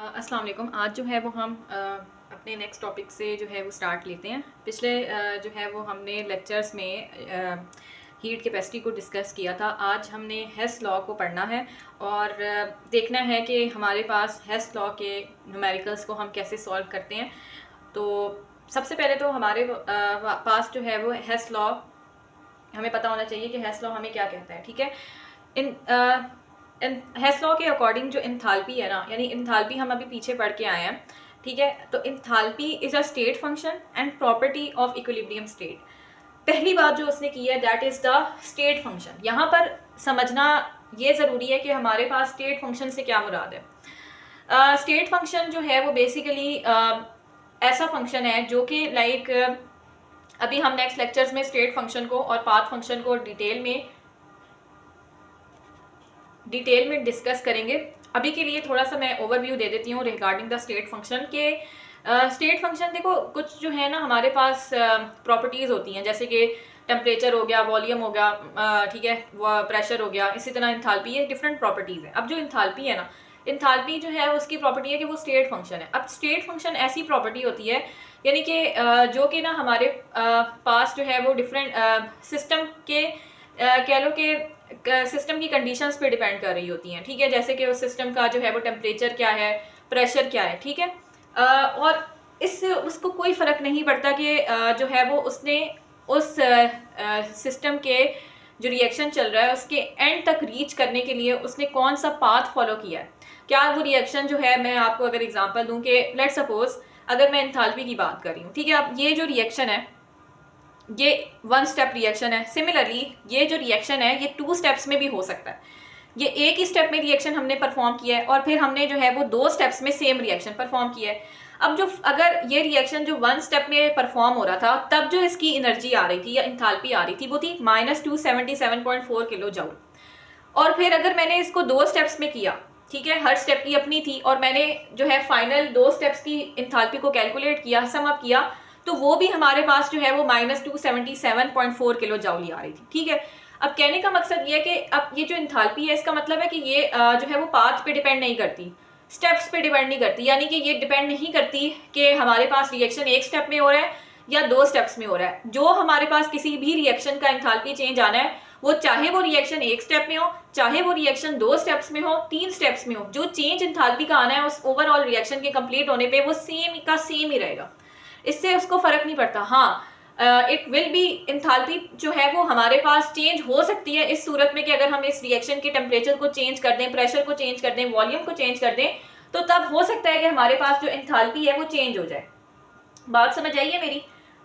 अस्सलाम वालेकुम। आज जो है वो हम अपने नेक्स्ट टॉपिक से जो है वो स्टार्ट लेते हैं। पिछले जो है वो हमने लेक्चर्स में हीट कैपेसिटी को डिस्कस किया था। आज हमने हेस लॉ को पढ़ना है और देखना है कि हमारे पास हेस लॉ के न्यूमेरिकल्स को हम कैसे सॉल्व करते हैं। तो सबसे पहले तो हमारे पास जो है वो हेस लॉ हमें पता होना चाहिए कि हेस लॉ हमें क्या कहता है। ठीक है, इन हेस लॉ के अकॉर्डिंग जो इंथाल्पी है ना, यानी इंथाल्पी हम अभी पीछे पढ़ के आए हैं। ठीक है, तो enthalpy is a state function and property of equilibrium state. पहली बात जो उसने की है that is the state function. यहाँ पर समझना ये ज़रूरी है कि हमारे पास स्टेट फंक्शन से क्या मुराद है। स्टेट फंक्शन जो है वो बेसिकली ऐसा फंक्शन है जो कि लाइक अभी हम नेक्स्ट लेक्चर्स में स्टेट फंक्शन को और पाथ फंक्शन को डिटेल में डिस्कस करेंगे। अभी के लिए थोड़ा सा मैं ओवरव्यू दे देती हूँ रिगार्डिंग द स्टेट फंक्शन के। स्टेट फंक्शन देखो, कुछ जो है ना हमारे पास प्रॉपर्टीज़ होती हैं, जैसे कि टेम्परेचर हो गया, वॉल्यूम हो गया, ठीक है, प्रेशर हो गया, इसी तरह इंथाल्पी, ये डिफरेंट प्रॉपर्टीज़ हैं। अब जो इंथाल्पी है ना, इंथाल्पी जो है उसकी प्रॉपर्टी है कि वो स्टेट फंक्शन है। अब स्टेट फंक्शन ऐसी प्रॉपर्टी होती है यानी कि जो कि ना हमारे पास जो है वो डिफरेंट सिस्टम के कह लो कि सिस्टम की कंडीशंस पे डिपेंड कर रही होती हैं। ठीक है, जैसे कि उस सिस्टम का जो है वो टेम्परेचर क्या है, प्रेशर क्या है। ठीक है, और इससे उसको कोई फ़र्क नहीं पड़ता कि जो है वो उसने उस सिस्टम के जो रिएक्शन चल रहा है उसके एंड तक रीच करने के लिए उसने कौन सा पाथ फॉलो किया है। क्या वो रिएक्शन जो है, मैं आपको अगर एग्जांपल दूं कि लेट्स सपोज अगर मैं एंथैल्पी की बात कर रही हूँ। ठीक है, अब ये जो रिएक्शन है ये वन स्टेप रिएक्शन है। सिमिलरली ये जो रिएक्शन है ये टू स्टेप्स में भी हो सकता है। ये एक ही स्टेप में रिएक्शन हमने परफॉर्म किया है और फिर हमने जो है वो दो स्टेप्स में सेम रिएक्शन परफॉर्म किया है। अब जो अगर ये रिएक्शन जो वन स्टेप में परफॉर्म हो रहा था तब जो इसकी एनर्जी आ रही थी या इंथैल्पी आ रही थी वो थी -277.4 किलो जूल। और फिर अगर मैंने इसको दो स्टेप्स में किया, ठीक है, हर स्टेप की अपनी थी, और मैंने जो है फाइनल दो स्टेप्स की इंथैल्पी को कैलकुलेट किया, सम अप किया, तो वो भी हमारे पास जो है वो -277.4 किलो जूल आ रही थी। ठीक है, अब कहने का मकसद ये है कि अब ये जो इंथैल्पी है इसका मतलब है कि ये जो है वो पाथ पे डिपेंड नहीं करती, स्टेप्स पे डिपेंड नहीं करती। यानी कि ये डिपेंड नहीं करती कि हमारे पास रिएक्शन एक स्टेप में हो रहा है या दो स्टेप्स में हो रहा है। जो हमारे पास किसी भी रिएक्शन का इंथैल्पी चेंज आना है, वो चाहे वो रिएक्शन एक स्टेप में हो, चाहे वो रिएक्शन दो स्टेप्स में हो, तीन स्टेप्स में हो, जो चेंज इंथैल्पी का आना है उस ओवरऑल रिएक्शन के कंप्लीट होने पे वो सेम का सेम ही रहेगा। इससे उसको फर्क नहीं पड़ता। हाँ, इट विल बी इंथैल्पी जो है वो हमारे पास चेंज हो सकती है इस सूरत में कि अगर हम इस रिएक्शन के टेम्परेचर को चेंज कर दें, प्रेशर को चेंज कर दें, वॉल्यूम को चेंज कर दें, तो तब हो सकता है कि हमारे पास जो इंथैल्पी है वो चेंज हो जाए। बात समझ आई है मेरी?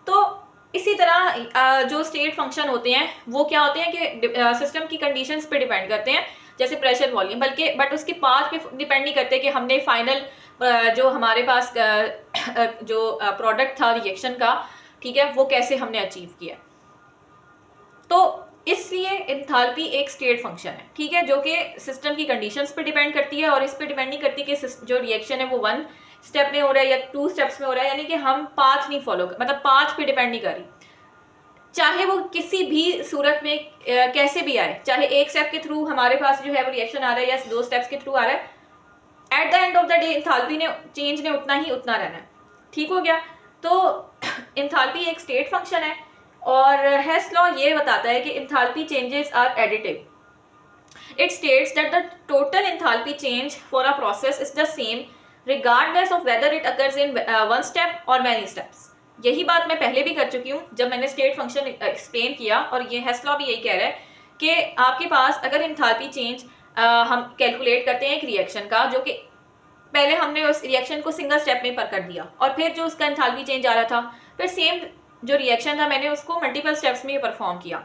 तो इसी तरह जो स्टेट फंक्शन होते हैं वो क्या होते हैं कि सिस्टम की कंडीशंस पे डिपेंड करते हैं, जैसे प्रेशर, वॉल्यूम, बट उसके पाथ पे डिपेंड नहीं करते कि हमने फाइनल जो हमारे पास जो प्रोडक्ट था रिएक्शन का, ठीक है, वो कैसे हमने अचीव किया। तो इसलिए इंथैल्पी एक स्टेट फंक्शन है, ठीक है, जो कि सिस्टम की कंडीशंस पे डिपेंड करती है और इस पे डिपेंड नहीं करती कि जो रिएक्शन है वो वन स्टेप में हो रहा है या टू स्टेप्स में हो रहा है। यानी कि हम पाथ नहीं फॉलो, मतलब पाथ पे डिपेंड नहीं कर रही, चाहे वो किसी भी सूरत में कैसे भी आए, चाहे एक स्टेप के थ्रू हमारे पास जो है वो रिएक्शन आ रहा है या दो स्टेप्स के थ्रू आ रहा है, at the end of the day enthalpy ने चेंज ने उतना रहना है। ठीक हो गया? तो इंथैल्पी एक स्टेट फंक्शन है और हेस लॉ ये बताता है कि enthalpy changes are additive. It states that the total enthalpy change for a process is the same regardless of whether it occurs in one step or many steps. यही बात मैं पहले भी कर चुकी हूँ जब मैंने स्टेट फंक्शन एक्सप्लेन किया, और ये हेस लॉ भी यही कह रहा है कि आपके पास अगर इंथैल्पी चेंज हम कैलकुलेट करते हैं एक रिएक्शन का, जो कि पहले हमने उस रिएक्शन को सिंगल स्टेप में पर कर दिया और फिर जो उसका इंथैल्पी चेंज आ रहा था, फिर सेम जो रिएक्शन था मैंने उसको मल्टीपल स्टेप्स में परफॉर्म किया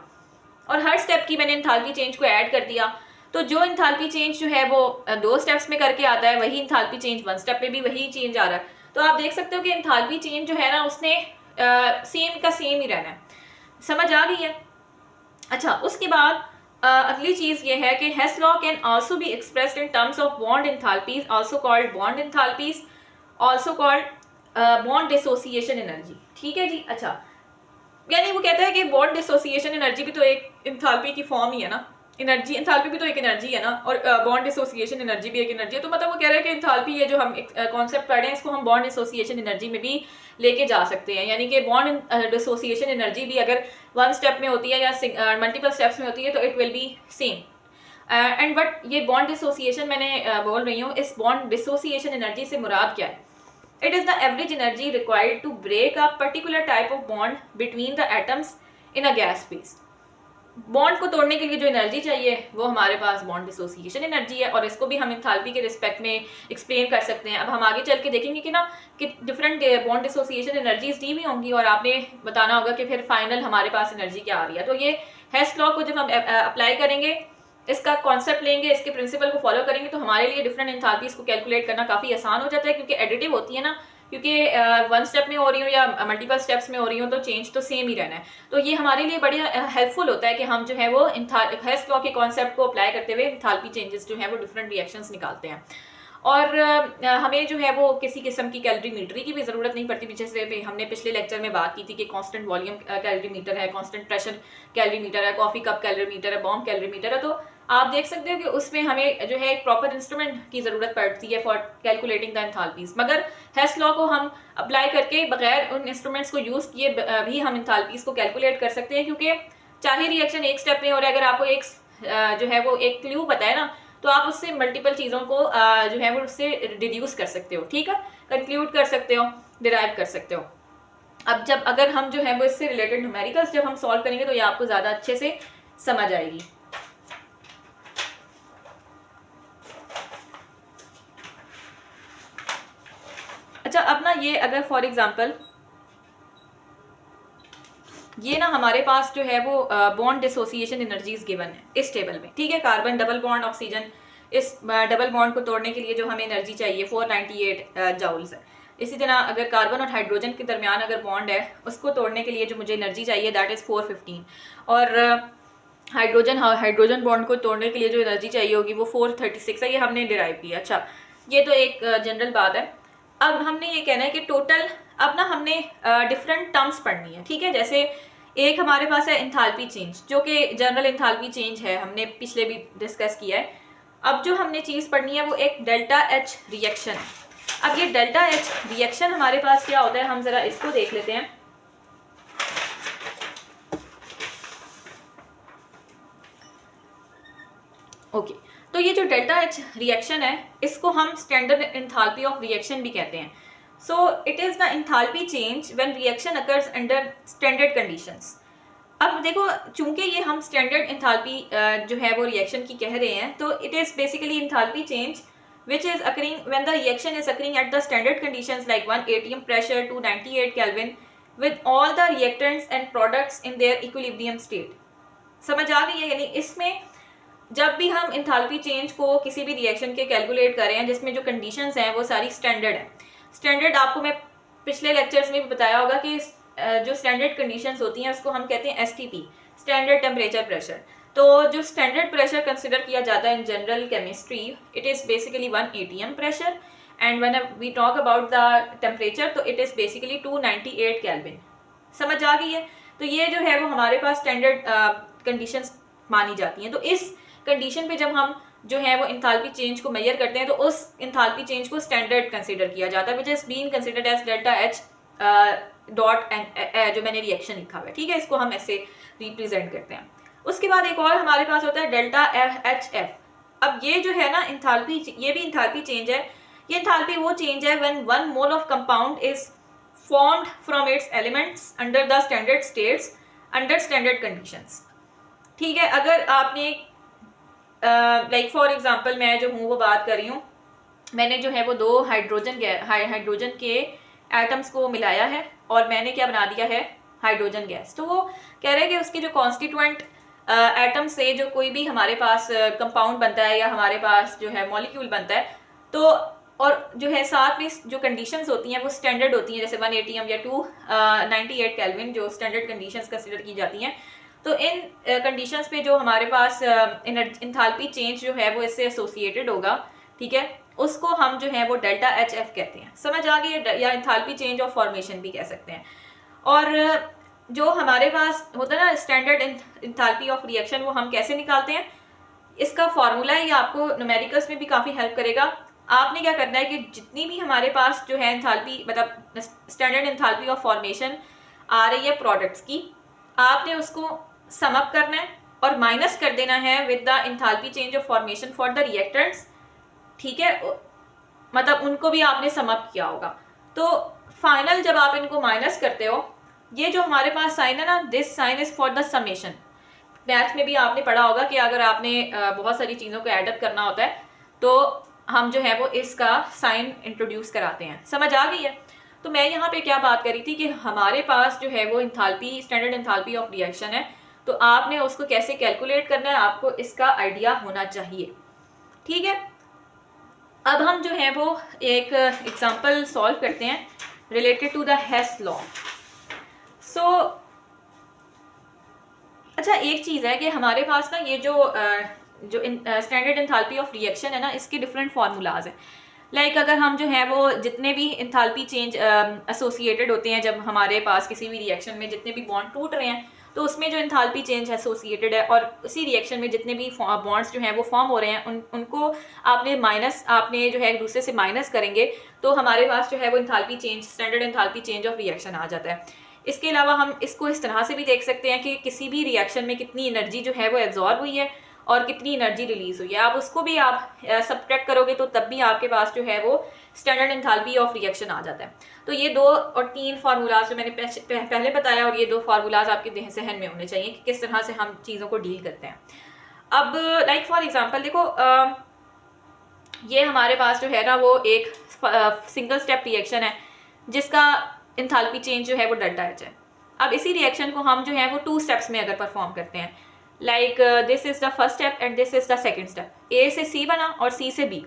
और हर स्टेप की मैंने इंथैल्पी चेंज को ऐड कर दिया। तो जो इंथैल्पी चेंज जो है वो दो स्टेप्स में करके आता है, वही इंथैल्पी चेंज वन स्टेप में भी वही चेंज आ रहा है। तो आप देख सकते हो कि इंथैल्पी चेंज जो है ना उसने सेम का सेम ही रहना है। समझ आ गई है? अच्छा, उसके बाद अगली चीज ये है कि Hess law can also be expressed in terms of bond enthalpies, also called bond enthalpies, also called bond dissociation energy. ठीक है जी। अच्छा, यानी वो कहता है कि बॉन्ड डिसोसिएशन एनर्जी भी तो एक इंथैल्पी की फॉर्म ही है ना। एनर्जी, एंथैल्पी भी तो एक एनर्जी है ना, और बॉन्ड डिसोसिएशन एनर्जी भी एक एनर्जी है। तो मतलब वो कह रहे हैं कि एंथैल्पी ये जो हम कॉन्सेप्ट पढ़ रहे हैं इसको हम बॉन्ड डिसोसिएशन एनर्जी में भी लेके जा सकते हैं, यानी कि बॉन्ड डिसोसिएशन एनर्जी भी अगर वन स्टेप में होती है या मल्टीपल स्टेप्स में होती है तो it will be same. And but ये बॉन्ड डिसोसिएशन मैंने बोल रही हूँ, इस बॉन्ड डिसोसिएशन एनर्जी से मुराद क्या है? It is the average energy required to break a particular type of bond between the atoms in a gas space. Bond को तोड़ने के लिए जो एनर्जी चाहिए वो हमारे पास बॉन्ड डिसोसिएशन एनर्जी है, और इसको भी हम एंथैल्पी के रिस्पेक्ट में एक्सप्लेन कर सकते हैं। अब हम आगे चल के देखेंगे कि ना कि डिफरेंट बॉन्ड डिसोसिएशन एनर्जीज दी भी होंगी, और आपने बताना होगा कि फिर फाइनल हमारे पास एनर्जी क्या आ रही है। तो ये हेस्ट लॉ को जब हम अप्लाई करेंगे, इसका कॉन्सेप्ट लेंगे, इसके प्रिंसिपल को फॉलो करेंगे, तो हमारे लिए डिफरेंट एंथैल्पीज को कैलकुलेट करना काफ़ी आसान हो जाता है, क्योंकि एडिटिव होती है ना, क्योंकि वन स्टेप में हो रही हो या मल्टीपल स्टेप्स में हो रही हो तो चेंज तो सेम ही रहना है। तो ये हमारे लिए बड़ी हेल्पफुल होता है कि हम जो है वो हेस्ट लॉ के कॉन्सेप्ट को अप्लाई करते हुए एंथैल्पी चेंजेस जो है वो डिफरेंट रिएक्शंस निकालते हैं। और हमें जो है वो किसी किस्म की कैलोरीमीटरी की भी ज़रूरत नहीं पड़ती। पीछे से हमने पिछले लेक्चर में बात की थी कि कांस्टेंट वॉल्यूम कैलोरीमीटर है, कांस्टेंट प्रेशर कैलोरीमीटर है, कॉफ़ी कप कैलोरीमीटर है, बॉम्ब कैलोरीमीटर है। तो आप देख सकते हो कि उसमें हमें जो है एक प्रॉपर इंस्ट्रूमेंट की ज़रूरत पड़ती है फॉर कैलकुलेटिंग द एंथैल्पीज। मगर हेस्ट लॉ को हम अप्लाई करके बगैर उन इंस्ट्रूमेंट्स को यूज़ किए भी हम एंथैल्पीज को कैलकुलेट कर सकते हैं, क्योंकि चाहे रिएक्शन एक स्टेप में हो रहा है, अगर आपको एक जो है वो एक क्लू पता है ना, तो आप उससे मल्टीपल चीज़ों को जो है वो उससे डिड्यूस कर सकते हो, ठीक है, कंक्लूड कर सकते हो, डिराइव कर सकते हो। अब जब अगर हम जो है वो इससे रिलेटेड न्यूमेरिकल्स जब हम सॉल्व करेंगे तो ये आपको ज़्यादा अच्छे से समझ आएगी। अच्छा, अब ना ये अगर फॉर एग्जांपल ये ना हमारे पास जो है वो बॉन्ड डिसोसिएशन एनर्जीज गिवन है इस टेबल में, ठीक है। कार्बन डबल बॉन्ड ऑक्सीजन, इस डबल बॉन्ड को तोड़ने के लिए जो हमें एनर्जी चाहिए 498 जाउल्स है। इसी तरह अगर कार्बन और हाइड्रोजन के दरमियान अगर बॉन्ड है, उसको तोड़ने के लिए जो मुझे एनर्जी चाहिए दैट इज़ 415, और हाइड्रोजन बॉन्ड को तोड़ने के लिए जो एनर्जी चाहिए होगी वो 436 है। ये हमने डिराइव किया। अच्छा, ये तो एक जनरल बात है। अब हमने ये कहना है कि टोटल, अब ना हमने डिफरेंट टर्म्स पढ़नी है, ठीक है। जैसे एक हमारे पास है एंथैल्पी चेंज, जो कि जनरल एंथैल्पी चेंज है, हमने पिछले भी डिस्कस किया है। अब जो हमने चीज़ पढ़नी है वो एक डेल्टा एच रिएक्शन है। अब ये डेल्टा एच रिएक्शन हमारे पास क्या होता है, हम ज़रा इसको देख लेते हैं। ओके, तो ये जो डेल्टा एच रिएक्शन है इसको हम स्टैंडर्ड एंथैल्पी ऑफ रिएक्शन भी कहते हैं। So it is the enthalpy change when reaction occurs under standard conditions. अब देखो, चूंकि ये हम स्टैंडर्ड एंथैल्पी जो है वो रिएक्शन की कह रहे हैं, तो it is basically enthalpy change which is occurring when the reaction is occurring at the standard conditions like 1 atm pressure to 98 Kelvin with all the reactants and products in their equilibrium state। समझ आ गई है? यानी इसमें जब भी हम enthalpy change को किसी भी रिएक्शन के कैलकुलेट कर रहे हैं जिसमें जो कंडीशंस हैं वो सारी स्टैंडर्ड है। स्टैंडर्ड आपको मैं पिछले लेक्चर्स में भी बताया होगा कि जो स्टैंडर्ड कंडीशंस होती हैं उसको हम कहते हैं एसटीपी, स्टैंडर्ड टेम्परेचर प्रेशर। तो जो स्टैंडर्ड प्रेशर कंसिडर किया जाता है in general chemistry, it is basically 1 atm pressure, and when we talk about the temperature तो इट इज़ बेसिकली 298 केल्विन। समझ आ गई है? तो ये जो है वो हमारे पास स्टैंडर्ड कंडीशंस मानी जाती हैं। तो इस कंडीशन पे जब हम जो है वो एंथैल्पी चेंज को मेजर करते हैं तो उस एंथैल्पी चेंज को स्टैंडर्ड कंसीडर किया जाता है, which is been considered as delta H dot and जो मैंने रिएक्शन लिखा हुआ है, ठीक है। इसको हम ऐसे रिप्रेजेंट करते हैं। उसके बाद एक और हमारे पास होता है डेल्टा एच एफ। अब ये जो है ना एंथैल्पी, ये भी एंथैल्पी चेंज है। ये एंथैल्पी वो चेंज है when 1 mole of compound is formed from its elements under the standard states under standard conditions, ठीक है। अगर आपने लाइक फॉर एग्जांपल मैं जो हूँ वो बात कर रही हूँ, मैंने जो है वो 2 हाइड्रोजन के एटम्स को मिलाया है और मैंने क्या बना दिया है, हाइड्रोजन गैस। तो वो कह रहे हैं कि उसके जो कॉन्स्टिट्यूएंट एटम से जो कोई भी हमारे पास कंपाउंड बनता है या हमारे पास जो है मॉलिक्यूल बनता है, तो और जो है साथ में जो कंडीशंस होती हैं वो स्टैंडर्ड होती हैं, जैसे 1 atm या 298 केल्विन जो स्टैंडर्ड कंडीशंस कंसिडर की जाती हैं। तो इन कंडीशंस पे जो हमारे पास एंथैल्पी चेंज जो है वो इससे एसोसिएटेड होगा, ठीक है, उसको हम जो है वो डेल्टा एच एफ कहते हैं। समझ आ गई है? या एंथैल्पी चेंज ऑफ फॉर्मेशन भी कह सकते हैं। और जो हमारे पास होता है ना स्टैंडर्ड एंथैल्पी ऑफ रिएक्शन, वो हम कैसे निकालते हैं? इसका फॉर्मूला है, ये आपको न्यूमेरिकल्स में भी काफ़ी हेल्प करेगा। आपने क्या करना है कि जितनी भी हमारे पास जो है एंथैल्पी, मतलब स्टैंडर्ड एंथैल्पी ऑफ फॉर्मेशन आ रही है प्रोडक्ट्स की, आपने उसको सम अप करना है और माइनस कर देना है with the enthalpy change of formation for the reactants. ठीक है, मतलब उनको भी आपने सम अप किया होगा। तो फाइनल जब आप इनको माइनस करते हो, ये जो हमारे पास साइन है ना, this sign is for the summation. Math में भी आपने पढ़ा होगा कि अगर आपने बहुत सारी चीज़ों को एडअप करना होता है तो हम जो है वो इसका साइन इंट्रोड्यूस कराते हैं। समझ आ गई है? तो मैं यहाँ पे क्या बात करी थी कि हमारे पास जो है वो enthalpy, standard enthalpy of reaction है, तो आपने उसको कैसे कैलकुलेट करना है, आपको इसका आइडिया होना चाहिए। ठीक है, अब हम जो है वो एक एग्जांपल सॉल्व करते हैं रिलेटेड टू द हेस लॉ। सो अच्छा, एक चीज़ है कि हमारे पास ना ये जो स्टैंडर्ड एंथैल्पी ऑफ रिएक्शन है ना, इसके डिफरेंट फार्मूलाज हैं। लाइक अगर हम जो है वो जितने भी एंथैल्पी चेंज एसोसिएटेड होते हैं, जब हमारे पास किसी भी रिएक्शन में जितने भी बॉन्ड टूट रहे हैं, तो उसमें जो एंथैल्पी चेंज एसोसिएटेड है और उसी रिएक्शन में जितने भी बॉन्ड्स जो हैं वो फॉर्म हो रहे हैं, उनको आपने जो है एक दूसरे से माइनस करेंगे, तो हमारे पास जो है वो enthalpy change, standard enthalpy change of reaction आ जाता है। इसके अलावा हम इसको इस तरह से भी देख सकते हैं कि किसी भी रिएक्शन में कितनी एनर्जी जो है वो एब्जॉर्ब हुई है और कितनी एनर्जी रिलीज हुई है। आप उसको भी आप सब्ट्रैक्ट करोगे तो तब भी आपके पास जो है वो स्टैंडर्ड एंथैल्पी ऑफ रिएक्शन आ जाता है। तो ये 2 और 3 फार्मूलाज जो मैंने पहले बताया, और ये 2 फार्मूलाज आपके जहन में होने चाहिए कि किस तरह से हम चीज़ों को डील करते हैं। अब लाइक फॉर एग्जाम्पल देखो, ये हमारे पास जो है ना वो एक सिंगल स्टेप रिएक्शन है जिसका एंथैल्पी चेंज जो है वो डेल्टा एच है। अब इसी रिएक्शन को हम जो है वो 2 स्टेप्स में अगर परफॉर्म करते हैं, like this is the first step and this is the second step. A से सी बना और सी से बी,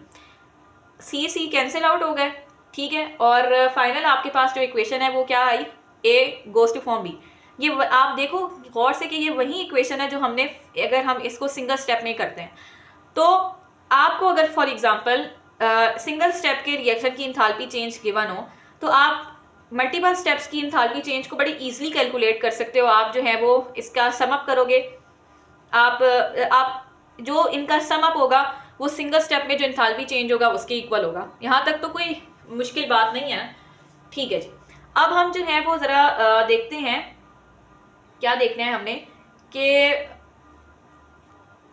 सी कैंसिल आउट हो गए। ठीक है, और फाइनल आपके पास जो इक्वेशन है वो क्या आई, A goes to form B. ये आप देखो गौर से कि ये वही इक्वेशन है जो हमने, अगर हम इसको सिंगल स्टेप में करते हैं तो आपको अगर फॉर एग्जांपल सिंगल स्टेप के रिएक्शन की एंथैल्पी चेंज गिवन हो तो आप मल्टीपल स्टेप्स की एंथैल्पी चेंज को बड़ी इजीली कैलकुलेट कर सकते हो। आप जो है वो इसका सम अप करोगे, आप जो इनका सम अप होगा वो सिंगल स्टेप में जो एंथैल्पी चेंज होगा उसके इक्वल होगा। यहाँ तक तो कोई मुश्किल बात नहीं है। ठीक है जी, अब हम जो है वो ज़रा देखते हैं क्या देखना है हमने, कि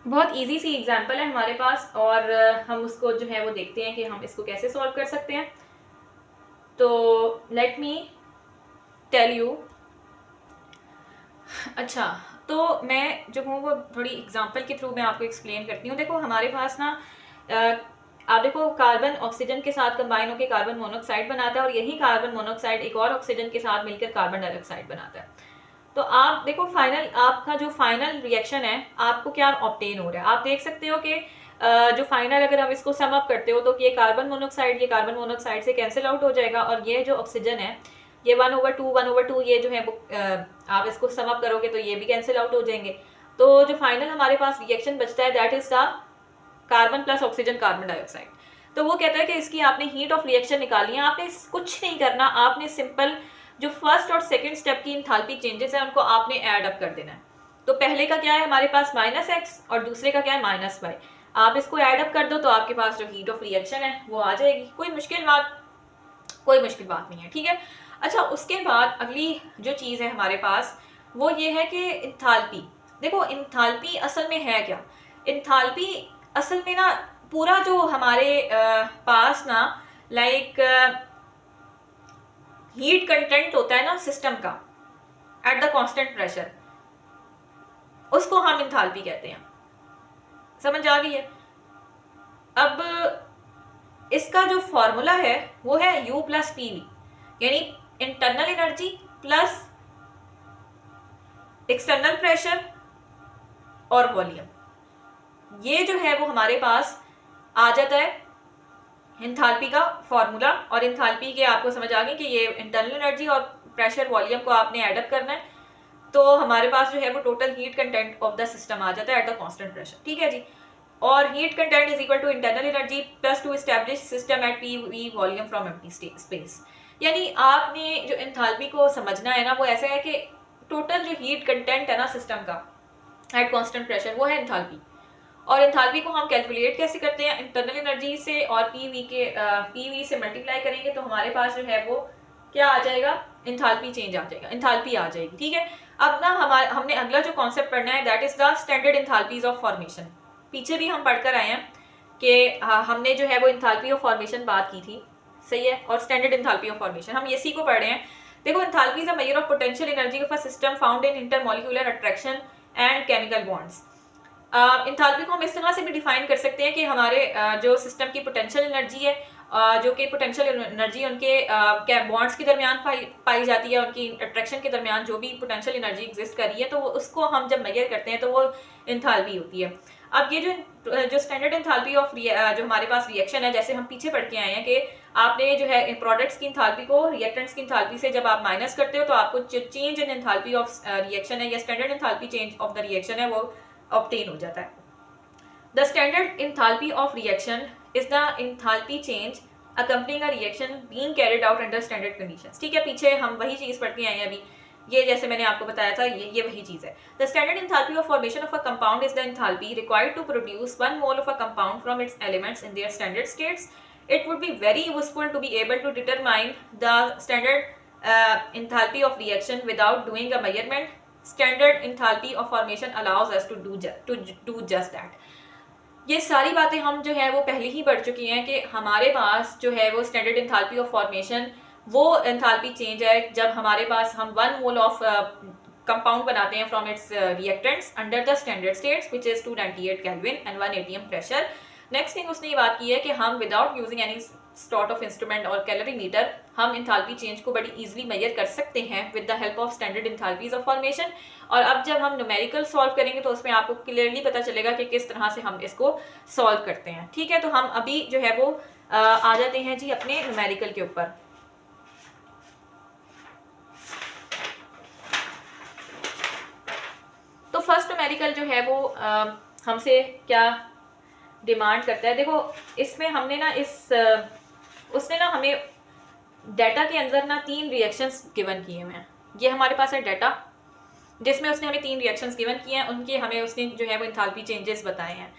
बहुत इजी सी एग्जांपल है हमारे पास और हम उसको जो है वो देखते हैं कि हम इसको कैसे सॉल्व कर सकते हैं। तो लेट मी टेल यू। अच्छा, तो मैं जो हूँ वो थोड़ी एग्जांपल के थ्रू मैं आपको एक्सप्लेन करती हूँ। देखो हमारे पास ना आप देखो कार्बन ऑक्सीजन के साथ कंबाइन होकर कार्बन मोनोऑक्साइड बनाता है और यही कार्बन मोनोऑक्साइड एक और ऑक्सीजन के साथ मिलकर कार्बन डाइऑक्साइड बनाता है। तो आप देखो फाइनल, आपका जो फाइनल रिएक्शन है आपको क्या ऑब्टेन हो रहा है, आप देख सकते हो कि जो फाइनल अगर हम इसको सम अप करते हो तो ये कार्बन मोनोऑक्साइड से कैंसिल आउट हो जाएगा और ये जो ऑक्सीजन है ये 1/2 ये जो है वो आप इसको सम अप करोगे तो ये भी कैंसिल आउट हो जाएंगे। तो जो फाइनल हमारे पास रिएक्शन बचता है that is the carbon plus oxygen carbon dioxide. तो वो कहता है कि इसकी आपने हीट ऑफ रिएक्शन निकालनी है, आपने कुछ नहीं करना, आपने सिंपल जो फर्स्ट और सेकंड स्टेप की एंथैल्पी चेंजेस है उनको आपने ऐड अप कर देना है। तो पहले का क्या है हमारे पास -x और दूसरे का क्या है -y। आप इसको ऐड अप कर दो तो आपके पास जो हीट ऑफ रिएक्शन है वो आ जाएगी। कोई मुश्किल बात नहीं है। ठीक है, अच्छा उसके बाद अगली जो चीज़ है हमारे पास वो ये है कि एंथैल्पी। देखो एंथैल्पी असल में है क्या, एंथैल्पी असल में ना पूरा जो हमारे पास ना लाइक हीट कंटेंट होता है ना सिस्टम का एट द कांस्टेंट प्रेशर, उसको हम एंथैल्पी कहते हैं। समझ आ गई है? अब इसका जो फॉर्मूला है वो है U + PV, यानी internal energy plus external pressure और वॉल्यूम। ये जो है वो हमारे पास आ जाता है एंथैल्पी का फॉर्मूला। और एंथैल्पी के आपको समझ आ गई कि ये इंटरनल एनर्जी और प्रेशर वॉल्यूम को आपने एड अप करना है, तो हमारे पास जो है वो total heat content of the system आ जाता है एट द कांस्टेंट प्रेशर। ठीक है जी, और heat content is equal to internal energy plus to establish system at PV volume from empty space. यानी आपने जो एंथैल्पी को समझना है ना वो ऐसा है कि टोटल जो हीट कंटेंट है ना सिस्टम का एट कांस्टेंट प्रेशर वो है एंथैल्पी, और एंथैल्पी को हम कैलकुलेट कैसे करते हैं, इंटरनल एनर्जी से और पीवी से मल्टीप्लाई करेंगे तो हमारे पास जो है वो क्या आ जाएगा, एंथैल्पी चेंज आ जाएगा, एंथैल्पी आ जाएगी। ठीक है, अब ना हमने अगला जो कॉन्सेप्ट पढ़ना है that is the standard enthalpies of formation. पीछे भी हम पढ़कर आए हैं कि हमने जो है वो एंथैल्पी ऑफ फॉर्मेशन बात की थी, सही है, और स्टैंडर्ड एंथैल्पी ऑफ फॉर्मेशन हम इसी को पढ़ रहे हैं। देखो, enthalpy is a measure of potential energy of a system found in intermolecular attraction and chemical bonds. Enthalpy को हम इस तरह से भी डिफाइन कर सकते हैं कि हमारे जो सिस्टम की पोटेंशियल एनर्जी है, जो कि पोटेंशियल एनर्जी उनके बॉन्ड्स के दरमियान पाई जाती है, उनकी अट्रैक्शन के दरमियान जो भी पोटेंशियल एनर्जी एग्जिस्ट कर रही है, तो उसको हम जब मेजर करते हैं तो वो एंथैल्पी होती है। अब ये जो स्टैंडर्ड एंथैल्पी ऑफ जो हमारे पास रिएक्शन है, जैसे हम पीछे पढ़ के आए हैं कि आपने जो है प्रोडक्ट्स की एंथैल्पी को रिएक्टेंट्स की एंथैल्पी से जब आप माइनस करते हो तो आपको जो change in enthalpy of reaction है या standard enthalpy change of the reaction है वो ऑब्टेन हो जाता है। The standard enthalpy of reaction is the enthalpy change accompanying a reaction being carried out under standard conditions। ठीक है, पीछे हम वही चीज पढ़ के आए हैं अभी, ये जैसे मैंने आपको बताया था ये वही चीज है। The standard enthalpy of formation of a compound is the enthalpy required to produce 1 mole of a compound from its elements in their standard states. It would be very useful to be able to determine the standard enthalpy of reaction without doing a measurement. Standard enthalpy of formation allows us to do just that. ये सारी बातें हम जो है वो पहले ही पढ़ चुकी हैं कि हमारे पास जो है वो स्टैंडर्ड एंथैल्पी ऑफ फॉर्मेशन वो एंथैल्पी चेंज है जब हमारे पास हम 1 मोल ऑफ कंपाउंड बनाते हैं from its reactants under the standard states which is 298 kelvin and 1 atm pressure. Next thing उसने ये बात की है कि हम without using any sort of instrument और कैलोरीमीटर हम एंथैल्पी चेंज को बड़ी इजीली मेजर कर सकते हैं with the help of standard enthalpies of formation. और अब जब हम न्यूमेरिकल सॉल्व करेंगे तो उसमें आपको क्लियरली पता चलेगा कि किस तरह से हम इसको सॉल्व करते हैं। ठीक है, तो हम अभी जो है वो आ जाते हैं जी अपने न्यूमेरिकल के ऊपर। तो फर्स्ट न्यूमेरिकल जो है वो हमसे क्या डिमांड करता है, देखो इसमें हमने ना उसने ना हमें डाटा के अंदर ना 3 रिएक्शंस गिवन किए हुए हैं। ये हमारे पास है डाटा जिसमें उसने हमें 3 रिएक्शंस गिवन किए हैं, उनके हमें उसने जो है वो एंथैल्पी चेंजेस बताए हैं।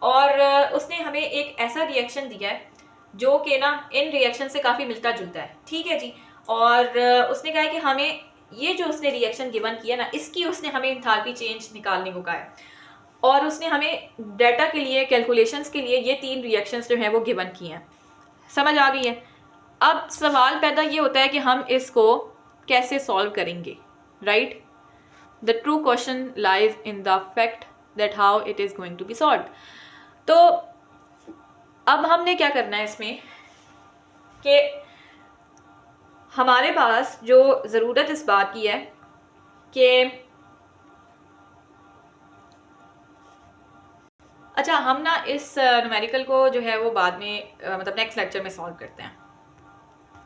और उसने हमें एक ऐसा रिएक्शन दिया है जो कि ना इन रिएक्शन से काफ़ी मिलता जुलता है। ठीक है जी, और उसने कहा है कि हमें ये जो उसने रिएक्शन गिवन किया ना इसकी उसने हमें एंथैल्पी चेंज निकालने को कहा है। और उसने हमें डाटा के लिए कैलकुलेशंस के लिए ये 3 रिएक्शंस जो हैं वो गिवन किए हैं। समझ आ गई है? अब सवाल पैदा ये होता है कि हम इसको कैसे सॉल्व करेंगे, right? The true question lies in the fact that how it is going to be solved. तो अब हमने क्या करना है इसमें कि हमारे पास जो ज़रूरत इस बात की है कि अच्छा हम ना इस न्यूमेरिकल को जो है वो बाद में मतलब नेक्स्ट लेक्चर में सॉल्व करते हैं।